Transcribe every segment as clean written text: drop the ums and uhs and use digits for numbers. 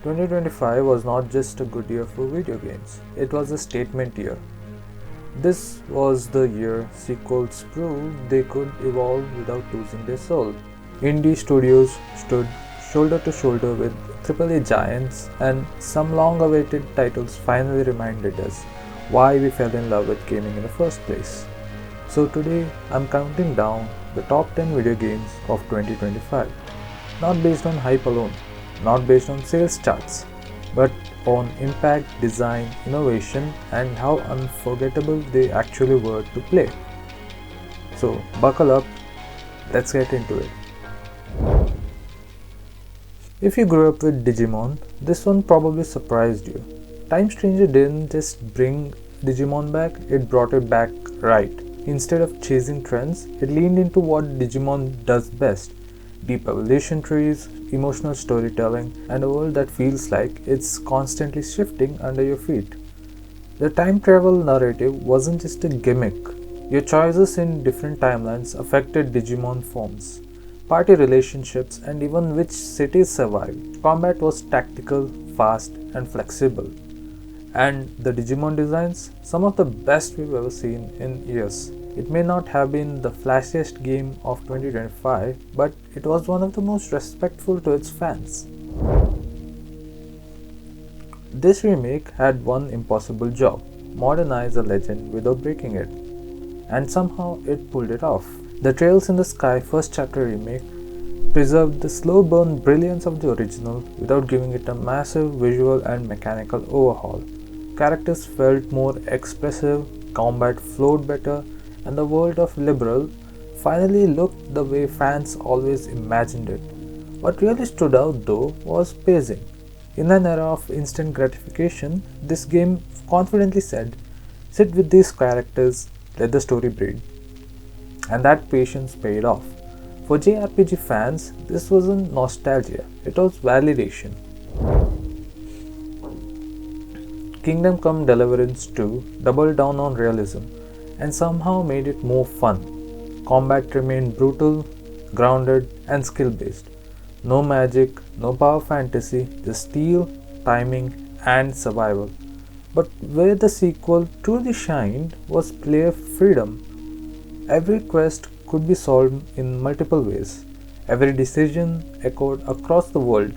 2025 was not just a good year for video games, it was a statement year. This was the year sequels proved they could evolve without losing their soul. Indie studios stood shoulder to shoulder with AAA giants, and some long awaited titles finally reminded us why we fell in love with gaming in the first place. So today I'm counting down the top 10 video games of 2025, not based on hype alone, not based on sales charts, but on impact, design, innovation, and how unforgettable they actually were to play. So buckle up, let's get into it. If you grew up with Digimon, this one probably surprised you. Time Stranger didn't just bring Digimon back, it brought it back right. Instead of chasing trends, it leaned into what Digimon does best: deep evolution trees, emotional storytelling, and a world that feels like it's constantly shifting under your feet. The time travel narrative wasn't just a gimmick. Your choices in different timelines affected Digimon forms, party relationships, and even which cities survived. Combat was tactical, fast, and flexible. And the Digimon designs, some of the best we've ever seen in years. It may not have been the flashiest game of 2025, but it was one of the most respectful to its fans. This remake had one impossible job: modernize a legend without breaking it. And somehow it pulled it off. The Trails in the Sky first chapter remake preserved the slow burn brilliance of the original without giving it a massive visual and mechanical overhaul. Characters felt more expressive, combat flowed better, and the world of Liberal finally looked the way fans always imagined it. What really stood out though was pacing. In an era of instant gratification, this game confidently said, "Sit with these characters, let the story breathe." And that patience paid off. For JRPG fans, this wasn't nostalgia, it was validation. Kingdom Come Deliverance 2 doubled down on realism and somehow made it more fun. Combat remained brutal, grounded, and skill based. No magic, no power fantasy, just steel, timing, and survival. But where the sequel truly shined was player freedom. Every quest could be solved in multiple ways. Every decision echoed across the world.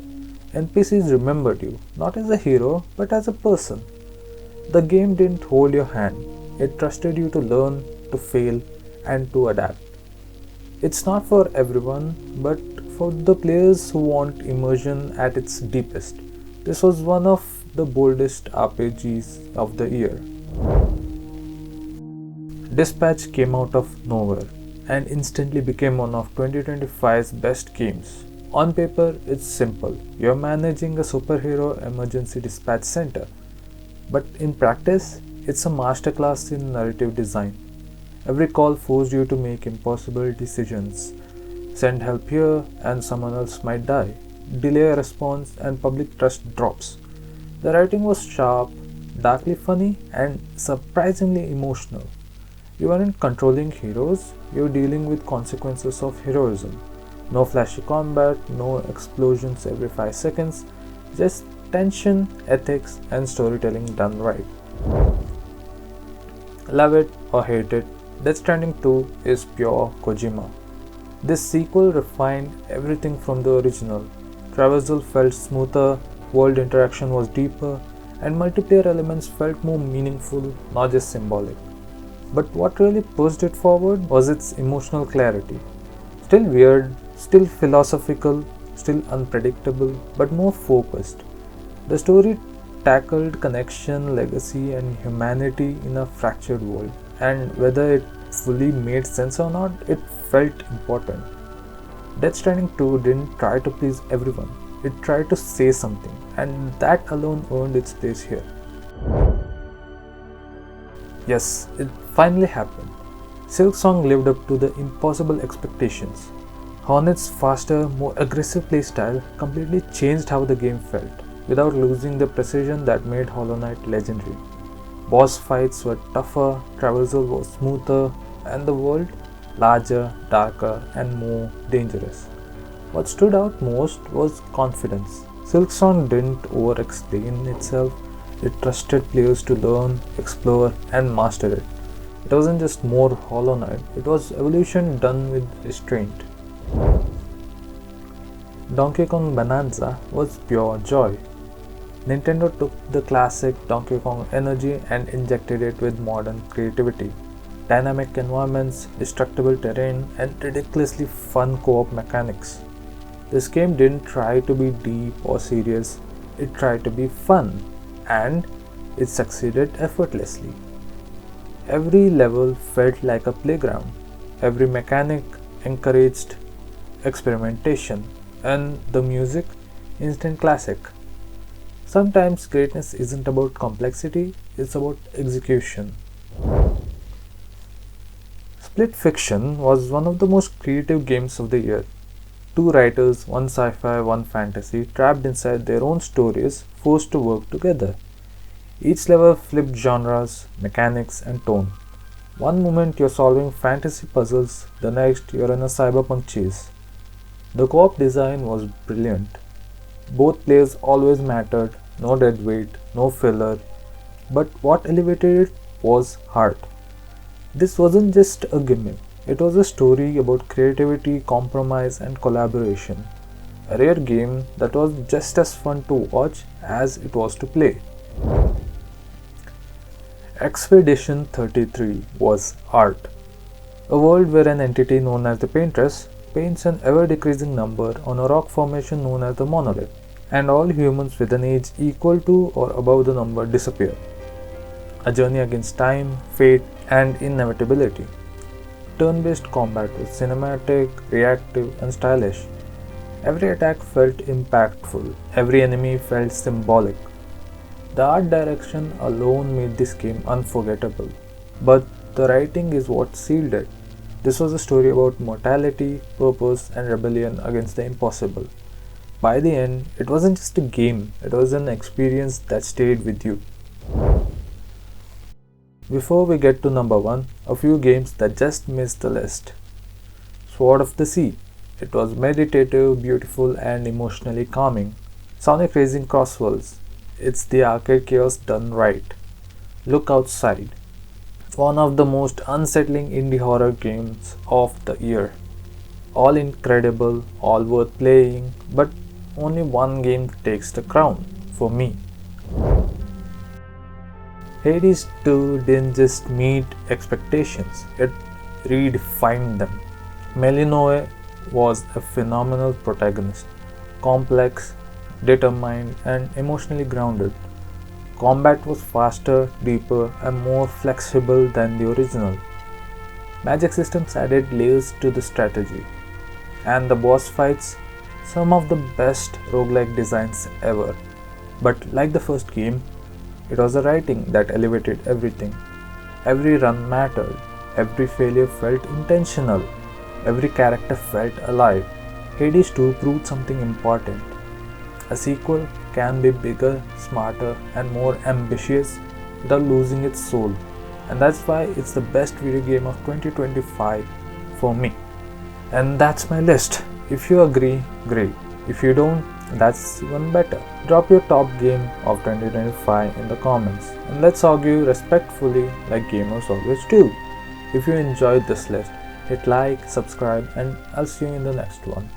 NPCs remembered you, not as a hero, but as a person. The game didn't hold your hand, it trusted you to learn, to fail, and to adapt. It's not for everyone, but for the players who want immersion at its deepest. This was one of the boldest RPGs of the year. Dispatch came out of nowhere and instantly became one of 2025's best games. On paper, it's simple. You're managing a superhero emergency dispatch center. But in practice, it's a masterclass in narrative design. Every call forced you to make impossible decisions. Send help here and someone else might die. Delay a response and public trust drops. The writing was sharp, darkly funny, and surprisingly emotional. You aren't controlling heroes, you're dealing with consequences of heroism. No flashy combat, no explosions every 5 seconds, just tension, ethics, and storytelling done right. Love it or hate it, Death Stranding 2 is pure Kojima. This sequel refined everything from the original. Traversal felt smoother, world interaction was deeper, and multiplayer elements felt more meaningful, not just symbolic. But what really pushed it forward was its emotional clarity. Still weird, still philosophical, still unpredictable, but more focused. The story tackled connection, legacy, and humanity in a fractured world, and whether it fully made sense or not, it felt important. Death Stranding 2 didn't try to please everyone, it tried to say something, and that alone earned its place here. Yes, it finally happened. Silksong lived up to the impossible expectations. Hornet's faster, more aggressive playstyle completely changed how the game felt, without losing the precision that made Hollow Knight legendary. Boss fights were tougher, traversal was smoother, and the world larger, darker, and more dangerous. What stood out most was confidence. Silksong didn't over-explain itself, it trusted players to learn, explore, and master it. It wasn't just more Hollow Knight, it was evolution done with restraint. Donkey Kong Bonanza was pure joy. Nintendo took the classic Donkey Kong energy and injected it with modern creativity. Dynamic environments, destructible terrain, and ridiculously fun co-op mechanics. This game didn't try to be deep or serious, it tried to be fun, and it succeeded effortlessly. Every level felt like a playground, every mechanic encouraged experimentation, and the music, instant classic. Sometimes greatness isn't about complexity, it's about execution. Split Fiction was one of the most creative games of the year. Two writers, one sci-fi, one fantasy, trapped inside their own stories, forced to work together. Each level flipped genres, mechanics, and tone. One moment you're solving fantasy puzzles, the next you're in a cyberpunk chase. The co-op design was brilliant. Both players always mattered, no dead weight, no filler, but what elevated it was heart. This wasn't just a gimmick, it was a story about creativity, compromise, and collaboration. A rare game that was just as fun to watch as it was to play. Expedition 33 was art. A world where an entity known as the Paintress paints an ever-decreasing number on a rock formation known as the monolith, and all humans with an age equal to or above the number disappear. A journey against time, fate, and inevitability. Turn-based combat was cinematic, reactive, and stylish. Every attack felt impactful, every enemy felt symbolic. The art direction alone made this game unforgettable, but the writing is what sealed it. This was a story about mortality, purpose, and rebellion against the impossible. By the end, it wasn't just a game, it was an experience that stayed with you. Before we get to number 1, a few games that just missed the list. Sword of the Sea. It was meditative, beautiful, and emotionally calming. Sonic Racing Cross Worlds. It's the arcade chaos done right. Look Outside. One of the most unsettling indie horror games of the year. All incredible, all worth playing, but only one game takes the crown for me. Hades 2 didn't just meet expectations, it redefined them. Melinoe was a phenomenal protagonist, complex, determined, and emotionally grounded. Combat was faster, deeper, and more flexible than the original. Magic systems added layers to the strategy, and the boss fights, some of the best roguelike designs ever. But like the first game, it was the writing that elevated everything. Every run mattered, every failure felt intentional, every character felt alive. Hades 2 proved something important. A sequel can be bigger, smarter, and more ambitious without losing its soul. And that's why it's the best video game of 2025 for me. And that's my list. If you agree, great. If you don't, that's even better. Drop your top game of 2025 in the comments and let's argue respectfully like gamers always do. If you enjoyed this list, hit like, subscribe, and I'll see you in the next one.